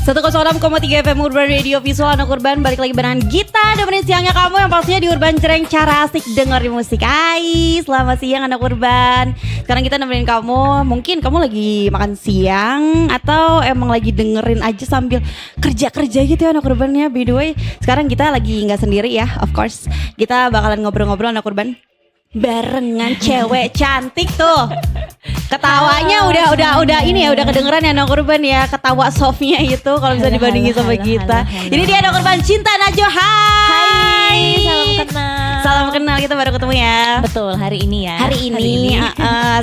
106,3 FM Urban Radio Visual Anak Urban. Balik lagi barengan Gita, nemenin siangnya kamu yang pastinya di Urban Cereng. Cara asik dengerin musik. Hai, selamat siang Anak Urban. Sekarang kita nemenin kamu. Mungkin kamu lagi makan siang atau emang lagi dengerin aja sambil kerja-kerja gitu ya Anak Urbannya. By the way, sekarang kita lagi gak sendiri ya, of course. Kita bakalan ngobrol-ngobrol Anak Urban barengan cewek cantik tuh. Ketawanya udah ini ya, udah kedengeran ya Anak Urban ya, ketawa softnya itu kalau bisa dibandingin sama kita. Ini dia Anak Urban Cinta Najwa. Hai. Salam kenal, kita baru ketemu ya. Betul, hari ini ya. Hari ini.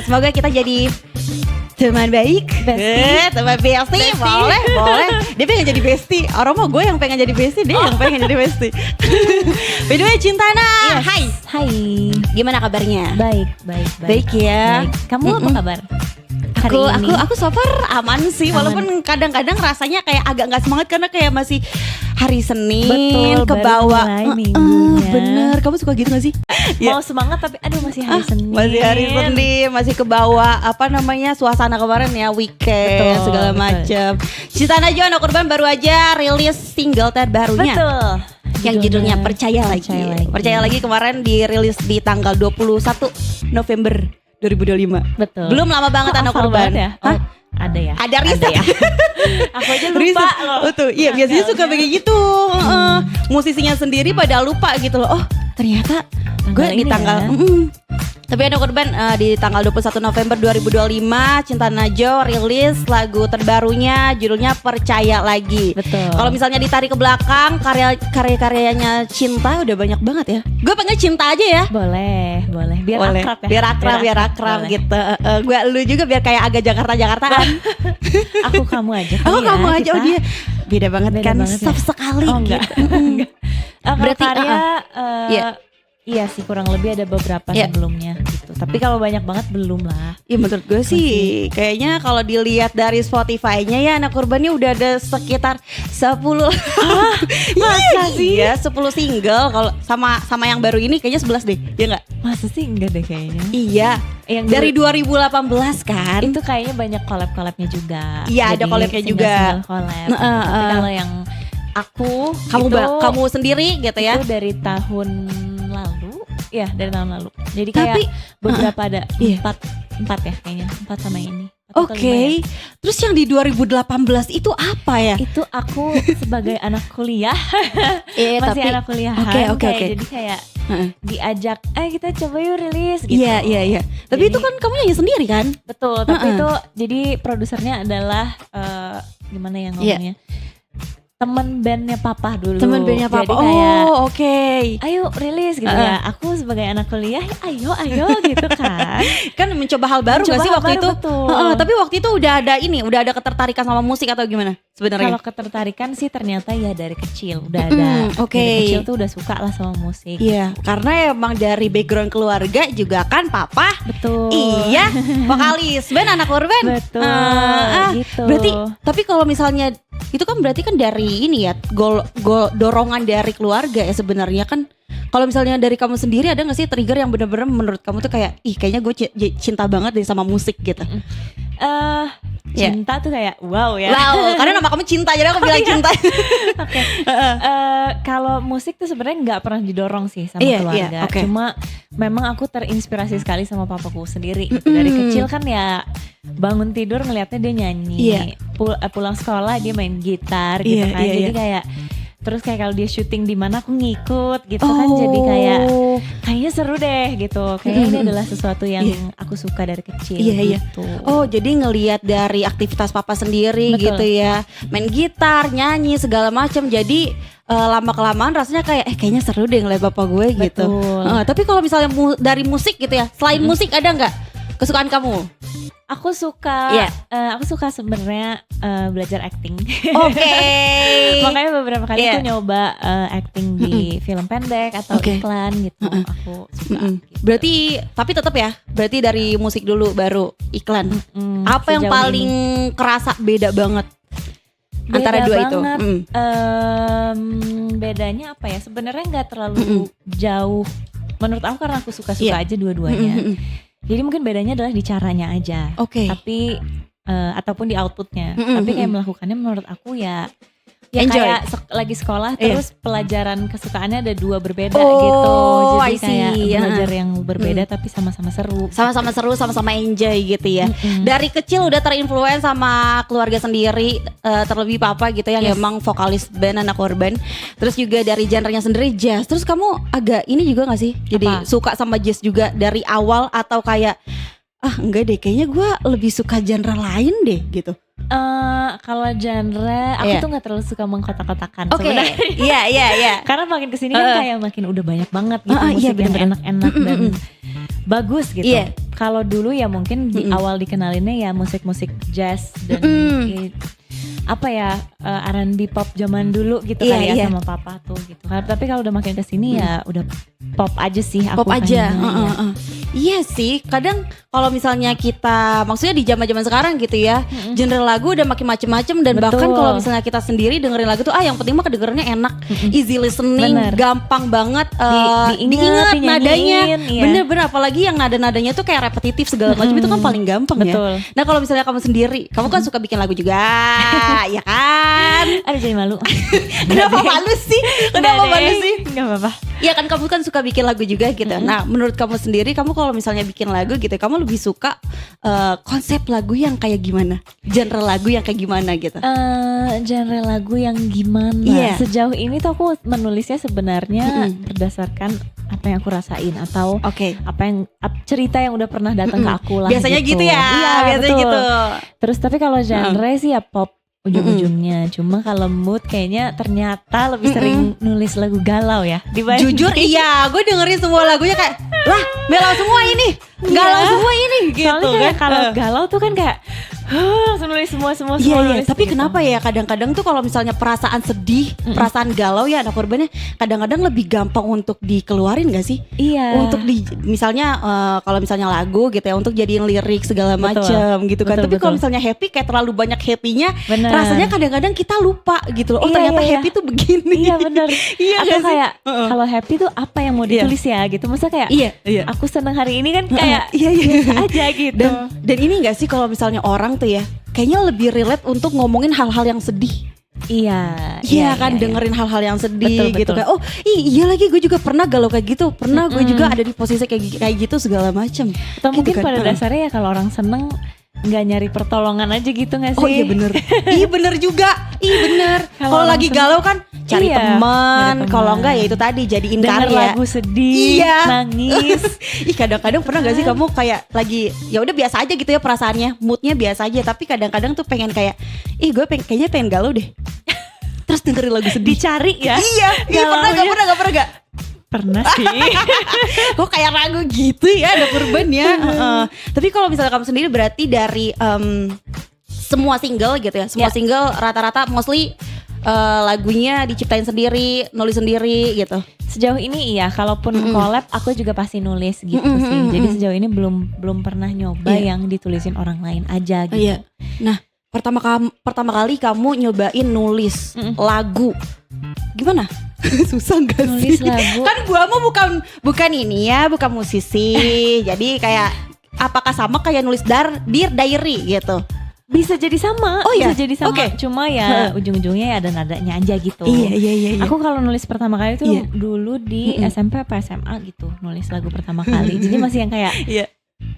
Semoga kita jadi teman baik, teman bestie. Boleh. Dia pengen jadi bestie. Orang mau gue yang pengen jadi bestie, dia yang pengen jadi bestie. By the way, Cintana. Yes. Hai. Gimana kabarnya? Baik ya. Baik. Kamu apa kabar? Aku so far aman sih, walaupun kadang-kadang rasanya kayak agak nggak semangat karena kayak masih hari Senin. Betul, kebawa. baru mulai minggunya. Bener, kamu suka gitu gak sih? Mau semangat tapi aduh masih hari Senin. Masih hari Senin, masih kebawa suasana kemarin ya, weekend. Betul, segala macam. Cinta Najwa Anak Urban baru aja rilis single terbarunya. Betul. Yang judulnya Percaya Lagi kemarin dirilis di tanggal 21 November 2025. Betul. Belum lama banget Anak Urban ya? Oh, ada ya. Ada riset ya. Aku aja lupa loh. Tuh, iya biasanya suka begitu gitu. Musisinya sendiri pada lupa gitu loh. Oh, ternyata gue di tanggal Tapi Anak Urban di tanggal 21 November 2025 Cinta Najwa rilis lagu terbarunya judulnya Percaya Lagi. Betul. Kalau misalnya ditarik ke belakang karya-karyanya Cinta udah banyak banget ya. Gue pengen Cinta aja ya. Boleh. Biar akrab gitu. Gue lu juga biar kayak agak Jakarta-Jakartaan. Aku kamu aja. Kamu aja. Oh dia beda banget kan. Banget Soft sekali enggak. gitu. Berarti karya iya sih, kurang lebih ada beberapa sebelumnya gitu. Tapi kalau banyak banget belum lah. Iya menurut gue sih kayaknya kalau dilihat dari Spotify-nya ya Anak Urbannya udah ada sekitar 10. Masa sih? Iya 10 single. Kalau sama yang baru ini kayaknya 11 deh. Ya enggak? Masa sih enggak deh kayaknya. Iya. Yang dari 2018 kan. Itu kayaknya banyak collab-collabnya juga. Iya ada collabnya juga. Collab. Tapi kalau yang kamu sendiri gitu ya. Itu dari tahun lalu. Iya, dari tahun lalu. Jadi kayak beberapa ada empat ya kayaknya. 4 sama ini. Oke. Terus yang di 2018 itu apa ya? Itu aku sebagai anak kuliah. Masih anak kuliahan. Oke. Jadi kayak diajak, kita coba yuk rilis gitu. Iya. Tapi jadi, itu kan kamu nyanyi sendiri kan? Betul, tapi itu jadi produsernya adalah gimana ya ngomongnya? Temen bandnya papa dulu. Temen bandnya papa. Jadi kayak, oke. Ayo rilis gitu ya. Aku sebagai anak kuliah, ayo gitu kan. Kan mencoba hal baru gak sih waktu itu? Tapi waktu itu udah ada ketertarikan sama musik atau gimana sebenarnya? Kalau ketertarikan sih ternyata ya dari kecil udah ada. Dari kecil tuh udah suka lah sama musik. Iya, karena emang dari background keluarga juga kan papa. Betul. Iya, vokalis band Anak Urban. Betul. Gitu. Berarti tapi kalau misalnya itu kan berarti kan dari ini ya dorongan dari keluarga ya sebenarnya kan. Kalau misalnya dari kamu sendiri ada gak sih trigger yang bener-bener menurut kamu tuh kayak kayaknya gue cinta banget deh sama musik gitu? Cinta tuh kayak wow ya. Wow, karena nama kamu Cinta jadi aku bilang Cinta. Oke. Kalau musik tuh sebenarnya nggak pernah didorong sih sama keluarga. Cuma memang aku terinspirasi sekali sama papaku sendiri. Dari kecil kan ya bangun tidur ngelihatnya dia nyanyi. Pulang sekolah dia main gitar gitu kan. Jadi kayak terus kayak kalau dia syuting di mana aku ngikut gitu kan, jadi kayaknya seru deh gitu. Kayaknya ini adalah sesuatu yang aku suka dari kecil gitu. Oh, jadi ngelihat dari aktivitas papa sendiri. Betul. Gitu ya. Main gitar, nyanyi segala macam. Jadi lama kelamaan rasanya kayak kayaknya seru deh ngeliat bapak gue gitu. Tapi kalau misalnya dari musik gitu ya, selain musik ada nggak kesukaan kamu? Aku suka sebenarnya belajar acting. Oke. Makanya beberapa kali aku nyoba acting di film pendek atau iklan gitu. Aku suka. Gitu. Berarti tapi tetap ya. Berarti dari musik dulu baru iklan. Apa yang paling kerasa beda banget antara dua itu? Bedanya apa ya? Sebenarnya nggak terlalu jauh. Menurut aku karena aku suka aja dua-duanya. Jadi mungkin bedanya adalah di caranya aja. Oke. Tapi ataupun di outputnya. Tapi kayak melakukannya menurut aku ya enjoy. Kayak lagi sekolah terus pelajaran kesukaannya ada 2 berbeda gitu. Jadi kayak belajar yang berbeda tapi sama-sama seru. Sama-sama seru, sama-sama enjoy gitu ya. Dari kecil udah terinfluence sama keluarga sendiri, terlebih papa gitu yang emang vokalis band anak urban. Terus juga dari genrenya sendiri jazz. Terus kamu agak ini juga gak sih? Jadi suka sama jazz juga dari awal atau kayak enggak deh, kayaknya gue lebih suka genre lain deh gitu. Kalau genre aku tuh gak terlalu suka mengkotak-kotakan sebenarnya. Iya. Karena makin kesini kan kayak makin udah banyak banget gitu musik yang enak-enak dan bagus gitu. Kalau dulu ya mungkin di awal dikenalinnya ya musik-musik jazz dan R&B pop zaman dulu gitu kali ya sama papa tuh gitu. Tapi kalau udah makin kesini ya udah pop aja sih aku. Pop aja. Iya sih, kadang kalau misalnya kita maksudnya di zaman-zaman sekarang gitu ya, genre lagu udah makin macem-macem dan bahkan kalau misalnya kita sendiri dengerin lagu tuh yang penting mah kedengerannya enak, easy listening, gampang banget diingat nadanya. Bener-bener apalagi yang nada-nadanya tuh kayak repetitif segala macam itu kan paling gampang ya. Nah, kalau misalnya kamu sendiri, kamu kan suka bikin lagu juga, ya kan? Aduh jadi malu. Kenapa malu sih? Kenapa malu sih? Gak apa-apa. Iya kan kamu kan suka bikin lagu juga gitu. Nah, menurut kamu sendiri, kamu kalau misalnya bikin lagu gitu, kamu lebih suka konsep lagu yang kayak gimana? Genre lagu yang kayak gimana gitu? Genre lagu yang gimana? Sejauh ini tuh aku menulisnya sebenarnya berdasarkan apa yang aku rasain atau apa yang cerita yang udah pernah datang ke aku lah. Biasanya gitu ya. Iya, biasanya betul. gitu. Terus tapi kalau genre sih ya pop ujung-ujungnya. Cuma kalau mood kayaknya ternyata lebih sering nulis lagu galau ya dibanding. Jujur iya, gue dengerin semua lagunya kayak lah melau semua ini, galau semua ini gitu. Soalnya kayak kalau galau tuh kan kayak langsung nulis semua. Iya. Tapi gitu. Kenapa ya kadang-kadang tuh kalau misalnya perasaan sedih, perasaan galau ya anak urbannya kadang-kadang lebih gampang untuk dikeluarin gak sih? Iya. Untuk misalnya kalau misalnya lagu gitu ya untuk jadiin lirik segala macam gitu kan. Tapi kalau misalnya happy kayak terlalu banyak happynya, rasanya kadang-kadang kita lupa gitu loh. Ternyata happy tuh begini. Iya benar. Atau kayak kalau happy tuh apa yang mau ditulis ya gitu. Masa kayak aku seneng hari ini kan kayak biasa aja gitu. Dan ini gak sih kalau misalnya orang tuh ya kayaknya lebih relate untuk ngomongin hal-hal yang sedih. Iya kan dengerin hal-hal yang sedih gitu kayak iya lagi gue juga pernah galau kayak gitu, pernah gue juga ada di posisi kayak gitu segala macam. Atau mungkin kan, pada dasarnya ya kalau orang seneng nggak nyari pertolongan aja gitu nggak sih? Oh iya bener. Iya bener juga. Iya bener. Kalau lagi galau kan cari teman. Kalau enggak ya itu tadi jadiin denger karya. Lagu sedih, nangis. Kadang-kadang pernah nggak sih kamu kayak lagi ya udah biasa aja gitu ya perasaannya, moodnya biasa aja. Tapi kadang-kadang tuh pengen kayak, gue kayaknya pengen galau deh. Terus dengerin lagu sedih. Dicari ya? Iya pernah gak? Pernah sih. Kok kayak ragu gitu ya ada urban ya. Tapi kalau misalnya kamu sendiri berarti dari semua single gitu ya. Semua single rata-rata mostly lagunya diciptain sendiri, nulis sendiri gitu. Sejauh ini iya, kalaupun collab aku juga pasti nulis gitu sih. Jadi sejauh ini belum pernah nyoba yang ditulisin orang lain aja gitu. Nah, pertama kali kamu nyobain nulis lagu. Gimana? Susah gak nulis sih? Lagu. Kan gua mau bukan ini ya, bukan musisi. Jadi kayak apakah sama kayak nulis Dear Diary gitu? Bisa jadi sama, bisa jadi sama. Cuma ya ujung-ujungnya ya ada nadanya aja gitu. Iya. Aku kalau nulis pertama kali tuh dulu di SMP apa SMA gitu, nulis lagu pertama kali. Jadi masih yang kayak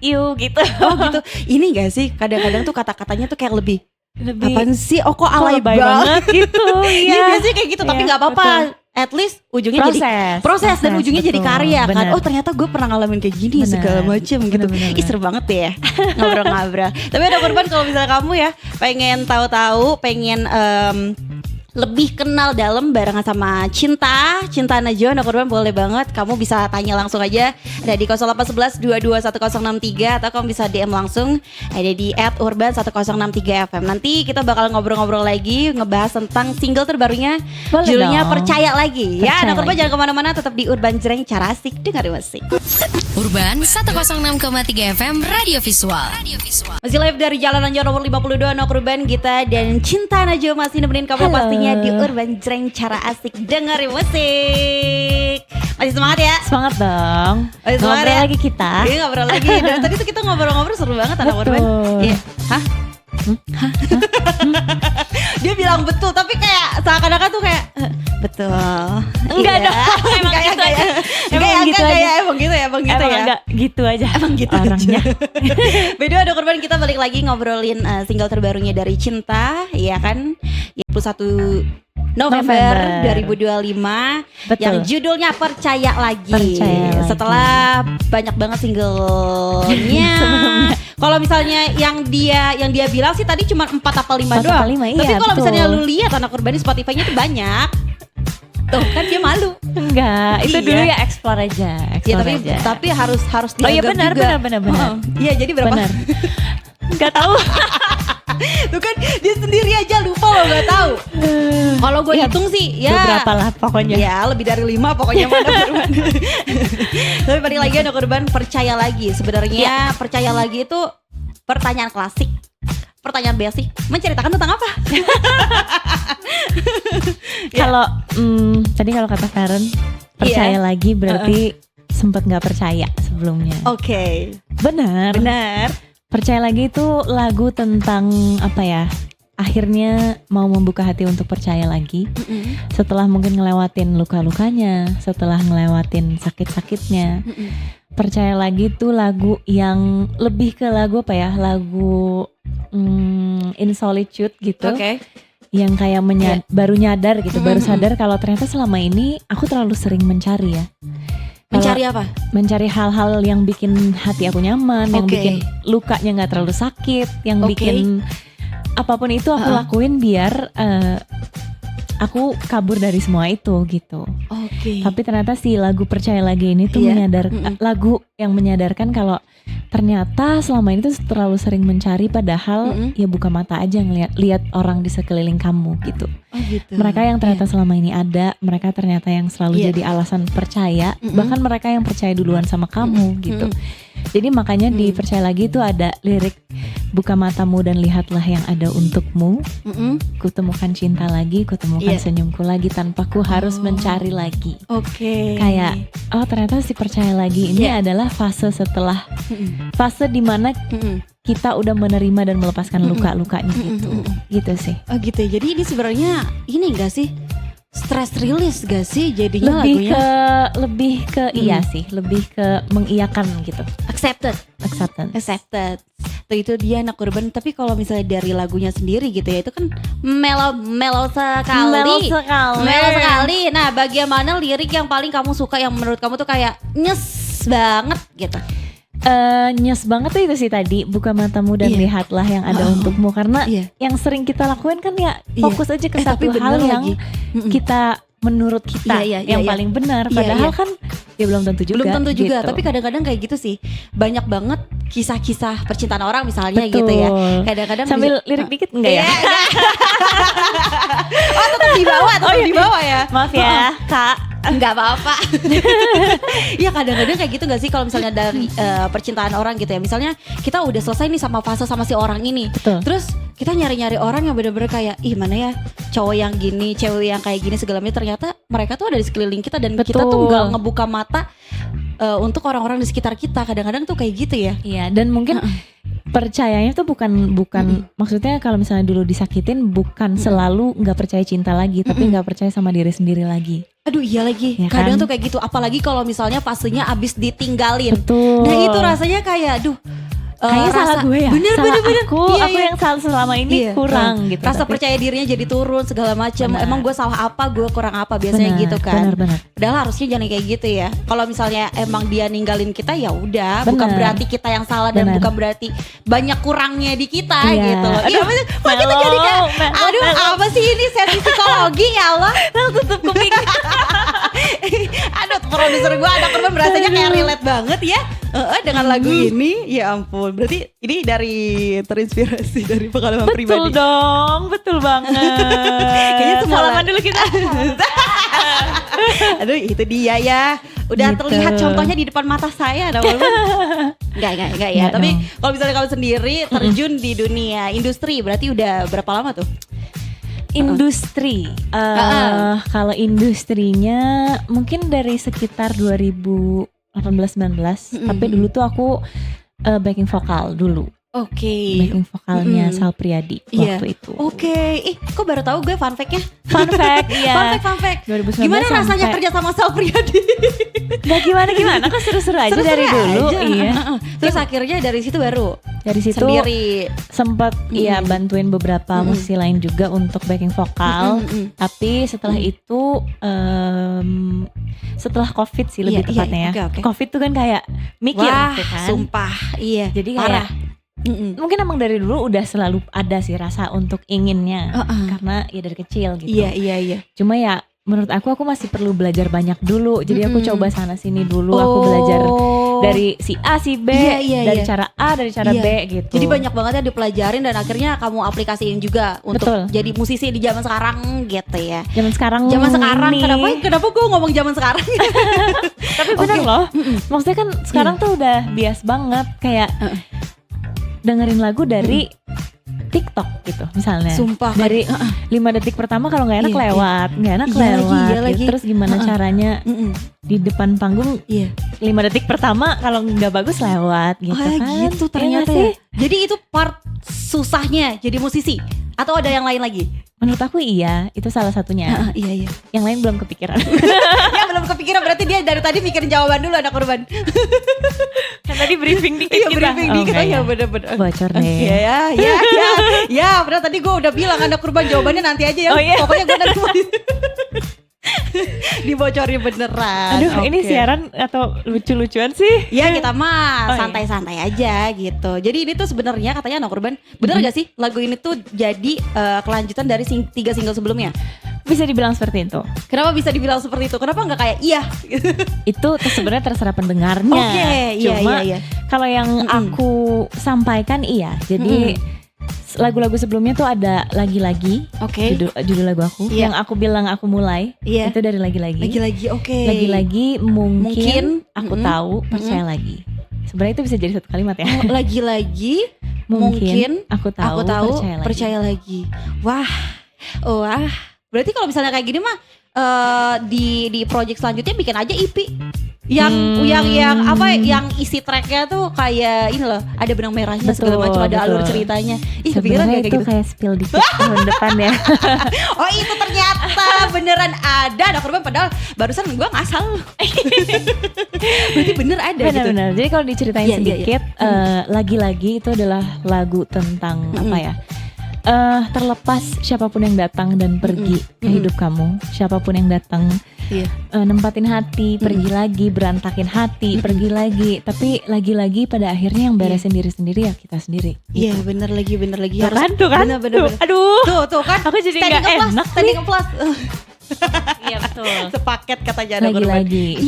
iu gitu. Oh gitu. Ini gak sih kadang-kadang tuh kata-katanya tuh kayak lebih apaan sih? Oh kok alay banget gitu. Iya biasanya kayak gitu tapi gak apa-apa. At least ujungnya jadi proses dan ujungnya jadi karya kan. Oh ternyata gue pernah ngalamin kayak gini segala macem gitu. Ih seru banget ya ngobrol-ngobrol. Tapi ada korban kalau misalnya kamu ya pengen tahu-tahu, pengen lebih kenal dalam barengan sama Cinta Najwa, ada korban boleh banget. Kamu bisa tanya langsung aja ada di 0811 221063 atau kamu bisa DM langsung ada di @urban1063fm. Nanti kita bakal ngobrol-ngobrol lagi ngebahas tentang single terbarunya judulnya Percaya Lagi. Ya ada korban jangan kemana-mana, tetap di Urban Jreng, cara asik dengar musik. Urban 106,3 FM Radio Visual. Masih live dari Jalan Anjar nomor 52 Nok Urban Gita dan Cinta Najwa masih nemenin kamu pastinya di Urban Jreng, cara asik dengerin musik. Masih semangat ya? Semangat dong. Masih semangat ngobrol ya? lagi kita. Iya ngobrol lagi. Dan tadi tuh kita ngobrol-ngobrol seru banget anak Urban. Iya. Hah? Dia bilang betul, tapi kayak seakan-akan tuh kayak betul. Enggak Iya. dong, emang gitu aja. Emang gitu aja. Emang gitu ya, emang gitu ya. Enggak gitu aja. Emang gitu orangnya. By the way, ada korban, kita balik lagi ngobrolin single terbarunya dari Cinta, ya kan? 21 November 2025. Betul. Yang judulnya Percaya Lagi. Percaya Lagi. Setelah banyak banget singlenya. Kalau misalnya yang dia bilang sih tadi cuma 4 atau 5 4 doang. atau 5, Tapi iya, kalau betul. misalnya lu lihat anak korban di Spotify-nya itu banyak. Tuh kan dia malu. Enggak, itu Iya. dulu ya explore aja. Ya Explore aja. tapi harus Oh iya dianggap benar, juga. benar. Iya, jadi berapa? Benar. Enggak tahu. Tuh kan dia sendiri aja lupa loh, nggak tahu. Kalau gue Ya, hitung sih ya Beberapa lah pokoknya. ya lebih dari 5 pokoknya mana korban. Tapi balik lagi ada korban Percaya Lagi. Sebenarnya Percaya Lagi itu pertanyaan klasik, pertanyaan basic, menceritakan tentang apa? Kalau tadi kalau kata Karen percaya lagi berarti sempat nggak percaya sebelumnya. Oke. Benar. Percaya Lagi itu lagu tentang apa ya? Akhirnya mau membuka hati untuk percaya lagi. Setelah mungkin ngelewatin luka-lukanya, setelah ngelewatin sakit-sakitnya. Percaya Lagi itu lagu yang lebih ke lagu apa ya? Lagu In Solitude gitu. Oke. Yang kayak baru nyadar gitu, baru sadar kalau ternyata selama ini aku terlalu sering mencari ya. Mencari apa? Mencari hal-hal yang bikin hati aku nyaman, yang Oke. bikin lukanya nggak terlalu sakit, yang Oke. bikin apapun itu aku lakuin biar aku kabur dari semua itu gitu. Oke. Tapi ternyata si lagu Percaya Lagi ini tuh lagu yang menyadarkan kalau ternyata selama ini tuh terlalu sering mencari, padahal ya buka mata aja lihat orang di sekeliling kamu gitu. Oh gitu. Mereka yang ternyata selama ini ada, mereka ternyata yang selalu jadi alasan percaya, bahkan mereka yang percaya duluan sama kamu gitu. Jadi makanya di Percaya Lagi itu ada lirik, buka matamu dan lihatlah yang ada untukmu. Kutemukan cinta lagi, kutemukan senyumku lagi tanpa ku harus mencari lagi. Oke. Kayak ternyata si Percaya Lagi ini adalah fase setelah fase dimana kita udah menerima dan melepaskan luka-lukanya gitu. Gitu sih. Oh gitu. Jadi ini sebenarnya ini enggak sih? Stress release gak sih jadinya lagunya? Lebih ke iya sih, lebih ke mengiyakan gitu. Acceptance. Tuh itu dia anak korban. Tapi kalau misalnya dari lagunya sendiri gitu ya, itu kan mellow sekali. Nah, bagaimana lirik yang paling kamu suka, yang menurut kamu tuh kayak nyes banget gitu? Nyes banget tuh itu sih tadi, buka matamu dan lihatlah yang ada untukmu, karena yang sering kita lakuin kan ya fokus aja ke satu hal yang kita menurut kita yang paling benar, padahal kan ya belum tentu juga. Gitu. Tapi kadang-kadang kayak gitu sih, banyak banget kisah-kisah percintaan orang misalnya. Betul. Gitu ya. Kadang-kadang sambil lirik dikit enggak ya? Oh tetap di bawah ya. Maaf ya Kak. Enggak apa-apa. Ya kadang-kadang kayak gitu gak sih kalau misalnya dari percintaan orang gitu ya. Misalnya kita udah selesai nih sama fase sama si orang ini. Betul. Terus kita nyari-nyari orang yang bener-bener kayak ih mana ya cowok yang gini, cewek yang kayak gini segala macam. Ternyata mereka tuh ada di sekeliling kita dan kita tuh gak ngebuka mata untuk orang-orang di sekitar kita. Kadang-kadang tuh kayak gitu ya. Iya, dan mungkin percayanya tuh bukan maksudnya kalau misalnya dulu disakitin bukan selalu nggak percaya cinta lagi, tapi nggak percaya sama diri sendiri lagi. Aduh iya lagi, ya kadang kan? tuh kayak gitu. Apalagi kalau misalnya fasenya abis ditinggalin. Betul. Nah itu rasanya kayak aduh, kayaknya salah gue ya. Bener. Aku yang salah selama ini kurang gitu. Rasa percaya dirinya jadi turun segala macam. Emang gue salah apa, gue kurang apa, biasanya gitu kan. Benar. Padahal harusnya jangan kayak gitu ya. Kalau misalnya emang dia ninggalin kita ya udah, bukan berarti kita yang salah dan bukan berarti banyak kurangnya di kita gitu loh. Iya, kok kita jadi kayak aduh apa sih ini sesi psikologi ya Allah. Tutup kuping. Aduh produser gue ada korban berasanya kayak relate banget ya dengan lagu ini. Ya ampun, berarti ini dari terinspirasi dari pengalaman pribadi. Betul dong, betul banget. Kayaknya semua salaman dulu kita. Aduh itu dia ya. Udah gitu. Terlihat contohnya di depan mata saya. Enggak ya. Tapi kalau misalnya kamu sendiri terjun di dunia industri, berarti udah berapa lama tuh? Industri, kalau industrinya mungkin dari sekitar 2018-19, tapi dulu tuh aku backing vokal dulu. Backing vokalnya Sal Priadi waktu itu. Kok baru tahu gue fun fact-nya? Fun fact, iya. Fun fact. 2019 Gimana rasanya kerja sama Sal Priadi? Gak gimana, kok seru-seru aja dari dulu. Iya. Terus akhirnya dari situ baru dari situ sendiri sempat bantuin beberapa musisi lain juga untuk backing vokal. Tapi setelah itu setelah COVID sih lebih tepatnya ya. COVID tuh kan kayak mikir tuh kan. Sumpah, iya. Jadi parah. kayak mungkin emang dari dulu udah selalu ada sih rasa untuk inginnya karena ya dari kecil gitu. Iya. Cuma ya menurut aku masih perlu belajar banyak dulu. Jadi aku coba sana sini dulu. Aku belajar dari si A, si B, dari cara A, dari cara B gitu. Jadi banyak banget ya dipelajarin dan akhirnya kamu aplikasiin juga untuk jadi musisi di zaman sekarang gitu ya. Zaman sekarang. Kenapa gue ngomong zaman sekarang? Tapi bener loh. Maksudnya kan sekarang tuh udah bias banget kayak dengerin lagu dari TikTok gitu misalnya. Sumpah dari 5 detik pertama kalau nggak enak lewat, nggak enak lewat. Gitu. Terus gimana caranya di depan panggung? 5 detik pertama kalau nggak bagus lewat gitu kan? Gitu ternyata. Ya. Jadi itu part susahnya jadi musisi atau ada yang lain lagi? Menurut aku iya, itu salah satunya. Iya. Yang lain belum kepikiran. Ya belum kepikiran berarti dia dari tadi mikirin jawaban dulu anak Urban. Kan tadi briefing dikit kita. Briefing dikit ya bener-bener. Bocor deh. Ya bener tadi gue udah bilang anak Urban jawabannya nanti aja ya. Pokoknya gue nanti mau dibocorin beneran. Aduh ini siaran atau lucu-lucuan sih? Ya kita mah santai-santai aja gitu. Jadi ini tuh sebenarnya katanya anak Urban bener gak sih lagu ini tuh jadi kelanjutan dari 3 single sebelumnya? Bisa dibilang seperti itu. Kenapa bisa dibilang seperti itu? Kenapa nggak kayak iya? Itu sebenarnya terserah pendengarnya. Cuma kalau yang aku sampaikan iya. Jadi lagu-lagu sebelumnya tuh ada lagi-lagi. Judul lagu aku. Yang aku bilang aku mulai. Itu dari lagi-lagi. Lagi-lagi mungkin aku tahu percaya lagi. Sebenarnya itu bisa jadi satu kalimat ya. Lagi-lagi mungkin aku tahu percaya lagi. Wah. Berarti kalau misalnya kayak gini mah di project selanjutnya bikin aja EP yang isi tracknya tuh kayak ini loh, ada benang merahnya segala macam, ada alur ceritanya. Kepikiran kayak gitu. Kayak spill dikit tahun depan ya. Oh itu ternyata beneran ada korban padahal barusan gue ngasal. Berarti bener ada gitu. Bener. Jadi kalau diceritain sedikit, lagi-lagi itu adalah lagu tentang apa ya? Terlepas siapapun yang datang dan pergi ke hidup kamu, siapapun yang datang nempatin hati, pergi lagi, berantakin hati, pergi lagi, tapi lagi-lagi pada akhirnya yang beresin diri sendiri ya kita sendiri. Iya gitu. bener lagi. Tuh kan? Bener. Aduh. Tuh kan. Aku jadi nggak enak standing plus. Iya betul. Sepaket katanya ada lagi-lagi.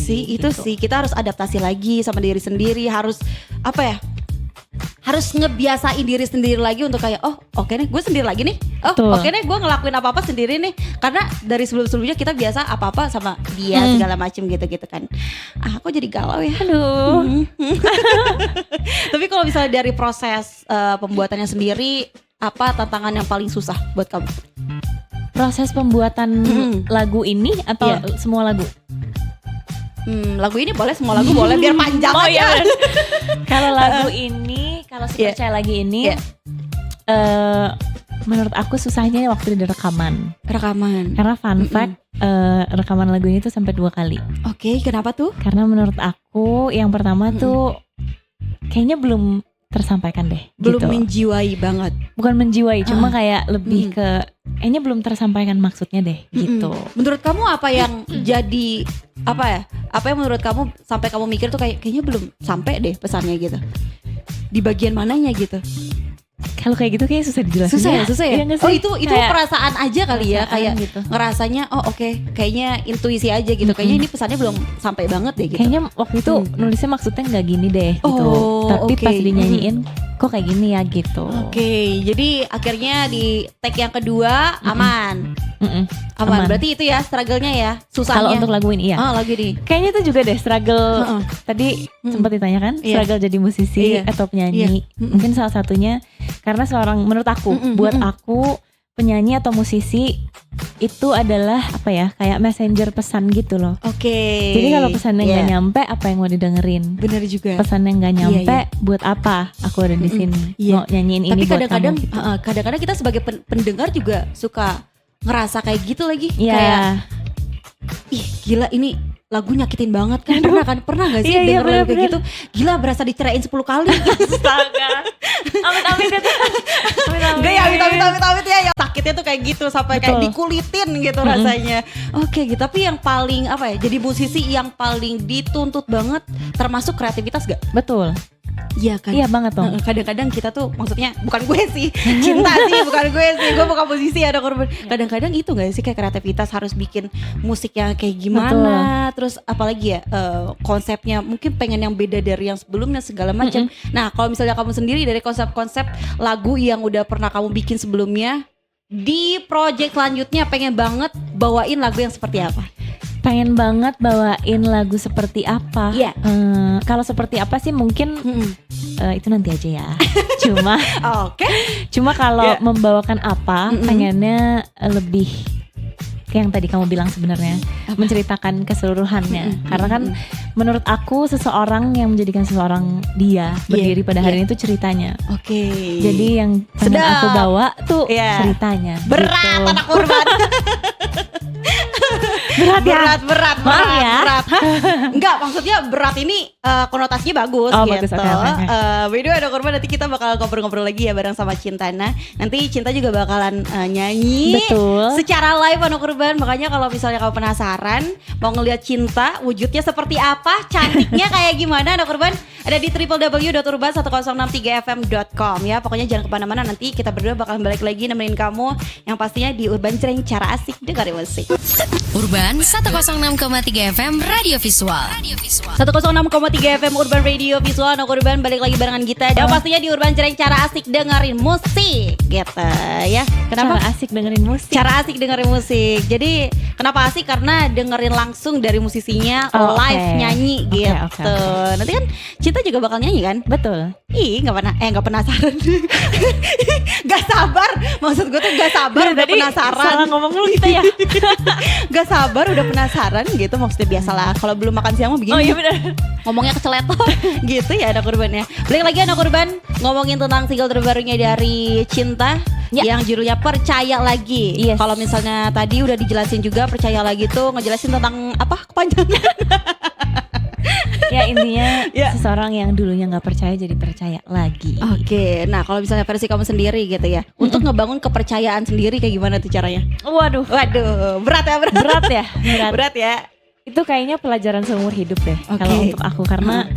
Itu sih kita harus adaptasi lagi sama diri sendiri, harus harus ngebiasain diri sendiri lagi untuk kayak oke nih gue sendiri lagi nih, oke nih gue ngelakuin apa-apa sendiri nih, karena dari sebelumnya kita biasa apa-apa sama dia segala macem gitu kan. Aku jadi galau ya. Aduh. Tapi kalau misalnya dari proses pembuatannya sendiri, apa tantangan yang paling susah buat kamu? Proses pembuatan lagu ini atau semua lagu? Lagu ini boleh, semua lagu boleh, biar panjang aja. Kalau lagu ini, kalau si percaya lagi ini, menurut aku susahnya waktu di rekaman. Karena fun fact, rekaman lagu ini tuh sampai 2 kali. Oke, kenapa tuh? Karena menurut aku yang pertama tuh kayaknya belum tersampaikan deh. Belum gitu. menjiwai banget. Bukan menjiwai, cuma kayak lebih ke kayaknya belum tersampaikan maksudnya deh gitu. Menurut kamu apa yang jadi apa yang menurut kamu sampai kamu mikir tuh kayaknya belum sampai deh pesannya gitu? Di bagian mananya gitu? Kalau kayak gitu kayak susah dijelasin. Susah ya? Iya itu kayak perasaan aja kali ya, kayak gitu. Ngerasanya kayaknya intuisi aja gitu. Kayaknya ini pesannya belum sampai banget deh gitu. Kayaknya waktu itu nulisnya maksudnya nggak gini deh gitu. Tapi pas dinyanyiin kok kayak gini ya gitu. Jadi akhirnya di take yang kedua aman. Berarti itu ya struggle-nya ya, susahnya. Kalau untuk lagu ini ya. Lagu ini. Kayaknya itu juga deh struggle. Tadi sempat ditanyakan struggle jadi musisi atau penyanyi. Mungkin salah satunya karena menurut aku, buat aku penyanyi atau musisi itu adalah apa ya, kayak messenger pesan gitu loh. Oke. Jadi kalau pesannya nggak nyampe, apa yang mau didengerin? Bener juga. Pesannya nggak nyampe, buat apa? Aku ada di sini mau nyanyiin ini buat kamu. Gitu. Kadang-kadang kita sebagai pendengar juga suka ngerasa kayak gitu lagi. Iya. Kayak, ih gila ini lagu nyakitin banget kan. Pernah gak sih Iya, denger lagu kayak gitu? Gila berasa dicerain 10 kali. Astaga. Amit-amit itu. Enggak ya, amit-amit ya. Sakitnya tuh kayak gitu sampai kayak dikulitin gitu rasanya. Oke gitu. Tapi yang paling apa ya? Jadi musisi yang paling dituntut banget termasuk kreativitas gak? Betul. Iya kan? Iya banget dong. Kadang-kadang kita tuh maksudnya bukan gue sih, Cinta sih bukan gue sih, gue bukan musisi ada korban. Kadang-kadang itu gak sih kayak kreativitas harus bikin musik yang kayak gimana. Betul. Terus apalagi ya konsepnya mungkin pengen yang beda dari yang sebelumnya segala macam. Nah kalau misalnya kamu sendiri dari konsep-konsep lagu yang udah pernah kamu bikin sebelumnya, di project selanjutnya pengen banget bawain lagu yang seperti apa? Pengen banget bawain lagu seperti apa? Iya. Kalau seperti apa sih mungkin itu nanti aja ya. Cuma, cuma kalau membawakan apa, pengennya lebih kayak yang tadi kamu bilang sebenarnya, menceritakan keseluruhannya. Karena kan menurut aku seseorang yang menjadikan seseorang dia berdiri pada hari ini itu ceritanya. Jadi yang pengen aku bawa tuh ceritanya. Berat gitu. anak korban. berat Enggak, maksudnya berat ini konotasinya bagus gitu. Bagus, okay. By the way ada korban, nanti kita bakal ngobrol-ngobrol lagi ya bareng sama Cintana. Nanti Cinta juga bakalan nyanyi. Betul. Secara live anak korban. Makanya kalau misalnya kamu penasaran mau ngeliat Cinta wujudnya seperti apa, cantiknya kayak gimana anak korban, ada di www.urban1063fm.com ya. Pokoknya jangan kemana-mana, nanti kita berdua bakal balik lagi nemenin kamu yang pastinya di Urban Cereng, cara asik dengerin musik. Urban 106,3 FM Radio Visual. 106,3 FM Urban Radio Visual. Nah Urban balik lagi barengan kita. Dan pastinya di Urban Cereng, cara asik dengerin musik gitu ya. Kenapa? Cara asik dengerin musik. Cara asik dengerin musik. Jadi kenapa asik? Karena dengerin langsung dari musisinya live nyanyi gitu. Nanti kan Cinta juga bakal nyanyi kan? Betul. Ih nggak penasaran. Gak sabar. Maksud gue tuh gak sabar udah penasaran. Salah ngomong dulu kita ya. Gak sabar udah penasaran gitu. Maksudnya biasalah kalau belum makan siang mah begini. Oh iya benar. Ngomongnya keceletot gitu ya anak Urban ya. Balik lagi anak Urban ngomongin tentang single terbarunya dari Cinta yang judulnya Percaya Lagi. Yes. Kalau misalnya tadi udah dijelasin juga Percaya Lagi tuh ngejelasin tentang apa kepanjangan. Ya intinya seseorang yang dulunya gak percaya jadi percaya lagi. Oke, nah kalau misalnya versi kamu sendiri gitu ya, untuk ngebangun kepercayaan sendiri kayak gimana tuh caranya? Waduh, berat ya. Berat ya. Itu kayaknya pelajaran seumur hidup deh kalau untuk aku, karena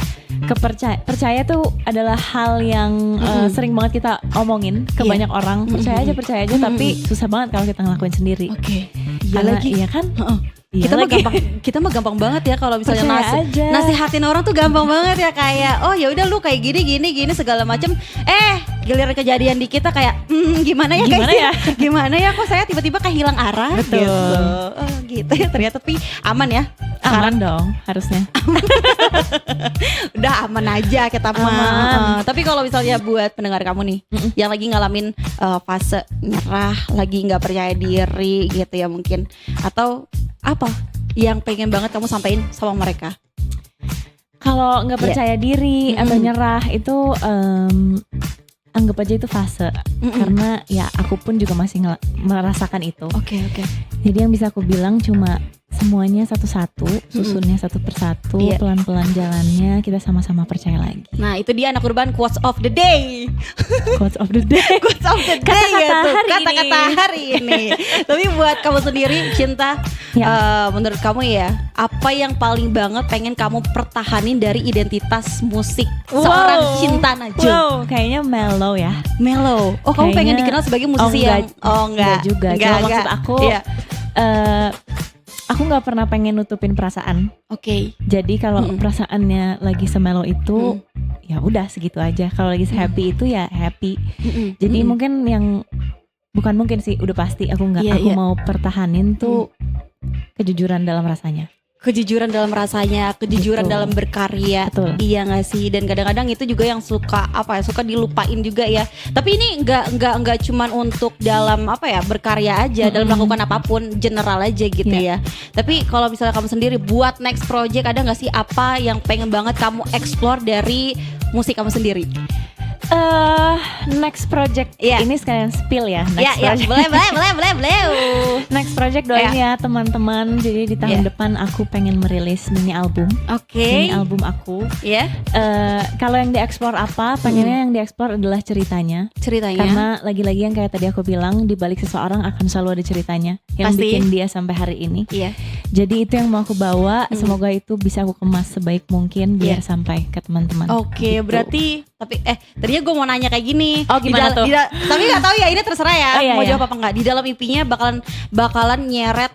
percaya tuh adalah hal yang sering banget kita omongin ke banyak orang. Percaya aja, tapi susah banget kalau kita ngelakuin sendiri. Iya kan? Kita mah gampang banget ya kalau misalnya nasihatin orang tuh gampang banget ya, kayak oh ya udah lu kayak gini segala macem. Giliran kejadian di kita kayak gimana ya kok saya tiba-tiba kayak hilang arah. Betul. Gitu ya ternyata, tapi aman ya. Aman dong harusnya. Udah aman aja kita mah. Tapi kalau misalnya buat pendengar kamu nih yang lagi ngalamin fase nyerah, lagi nggak percaya diri gitu ya mungkin, atau apa yang pengen banget kamu sampaikan sama mereka? Kalau nggak percaya diri atau nyerah itu anggap aja itu fase. Karena ya aku pun juga masih merasakan itu. Oke. Jadi yang bisa aku bilang cuma semuanya satu-satu, susunnya satu persatu, pelan-pelan jalannya, kita sama-sama percaya lagi. Nah itu dia anak Urban quotes of the day. Quotes of the day. Kata-kata hari ini. Tapi buat kamu sendiri Cinta, menurut kamu ya, apa yang paling banget pengen kamu pertahanin dari identitas musik seorang Cinta Najwa? Kayaknya mellow ya. Mellow. Oh kamu pengen dikenal sebagai musisi yang enggak juga. Maksud aku aku nggak pernah pengen nutupin perasaan. Jadi kalau perasaannya lagi semelo itu, ya udah segitu aja. Kalau lagi happy itu ya happy. Jadi mungkin yang bukan mungkin sih, udah pasti aku mau pertahanin tuh kejujuran dalam rasanya. kejujuran dalam rasanya, kejujuran Betul. dalam berkarya. Betul. Iya nggak sih? Dan kadang-kadang itu juga yang suka suka dilupain juga ya. Tapi ini nggak cuman untuk dalam berkarya aja, dalam melakukan apapun, general aja gitu ya. Tapi kalau misalnya kamu sendiri buat next project, ada nggak sih apa yang pengen banget kamu explore dari musik kamu sendiri? Next project ini sekalian spill ya. Next project. Boleh. Next project doain ya teman-teman. Jadi di tahun depan aku pengen merilis mini album. Oke. Mini album aku. Ya. Kalau yang dieksplor apa? Pengennya yang dieksplor adalah ceritanya. Karena lagi-lagi yang kayak tadi aku bilang, di balik seseorang akan selalu ada ceritanya yang Pasti. bikin dia sampai hari ini. Iya. Jadi itu yang mau aku bawa. Semoga itu bisa aku kemas sebaik mungkin biar sampai ke teman-teman. Oke, Gitu. berarti tadinya gue mau nanya kayak gini. Oh, gimana tuh? Tapi nggak tahu ya, ini terserah ya. Oh, iya, mau iya. jawab apa enggak? Di dalam EP-nya bakalan nyeret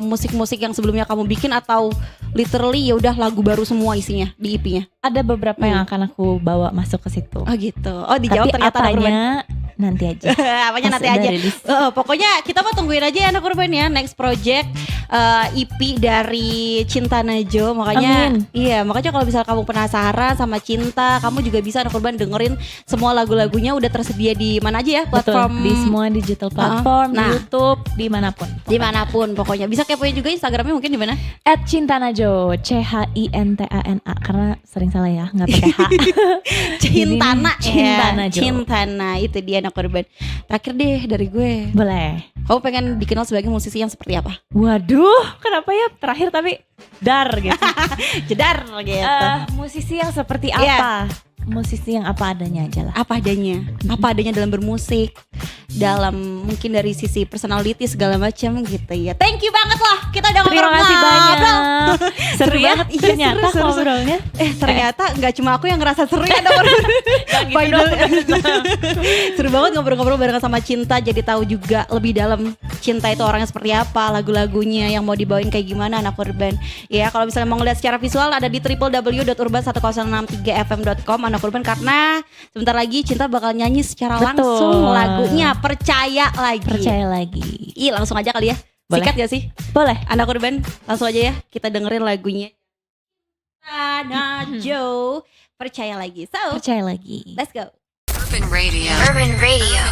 musik-musik yang sebelumnya kamu bikin, atau literally ya udah lagu baru semua isinya di EP-nya? Ada beberapa yang akan aku bawa masuk ke situ. Oh gitu. Oh, dijawab Tapi ternyata anak urban. apanya nanti aja. Apanya Pas nanti udah aja. rilis. Pokoknya kita mau tungguin aja ya anak urban ya, next project EP dari Cinta Najo. Makanya Amin. makanya kalau misalnya kamu penasaran sama Cinta, kamu juga bisa anak urban dengerin semua lagu-lagunya, udah tersedia di mana aja ya, platform. Betul, di semua digital platform, Nah. YouTube, dimanapun. Dimanapun pokoknya. Bisa kepoin juga Instagramnya mungkin di mana? @cintanajo, CHINTANA, karena sering salah ya, nggak pakai H. Cintana ya. Cintanajo. Cintana, itu dia anak urban. Terakhir deh dari gue. Boleh. Kamu pengen dikenal sebagai musisi yang seperti apa? Waduh, kenapa ya terakhir tapi dar gitu. Jedar gitu. Musisi yang seperti Iya. apa? Musisi yang apa adanya aja lah. Apa adanya dalam bermusik, dalam mungkin dari sisi personality segala macam gitu ya. Thank you banget loh, kita udah Terima kasih ngobrol-ngobrol. banyak. Seru ya, banget. Iya, ternyata seru. ngobrolnya. Ternyata nggak cuma aku yang ngerasa seru ya dong. Gitu dong. Seru banget ngobrol-ngobrol barengan sama Cinta, jadi tahu juga lebih dalam Cinta itu orangnya seperti apa, lagu-lagunya yang mau dibawain kayak gimana anak urban. Ya kalau misalnya mau ngeliat secara visual ada di www.urban1063fm.com anak urban, karena sebentar lagi Cinta bakal nyanyi secara Betul. langsung lagunya Percaya Lagi. Percaya lagi. Langsung aja kali ya. Boleh. Sikat gak sih? Boleh. Anak urban, langsung aja ya kita dengerin lagunya Najo, Percaya Lagi. So, Percaya lagi. let's go. Urban Radio.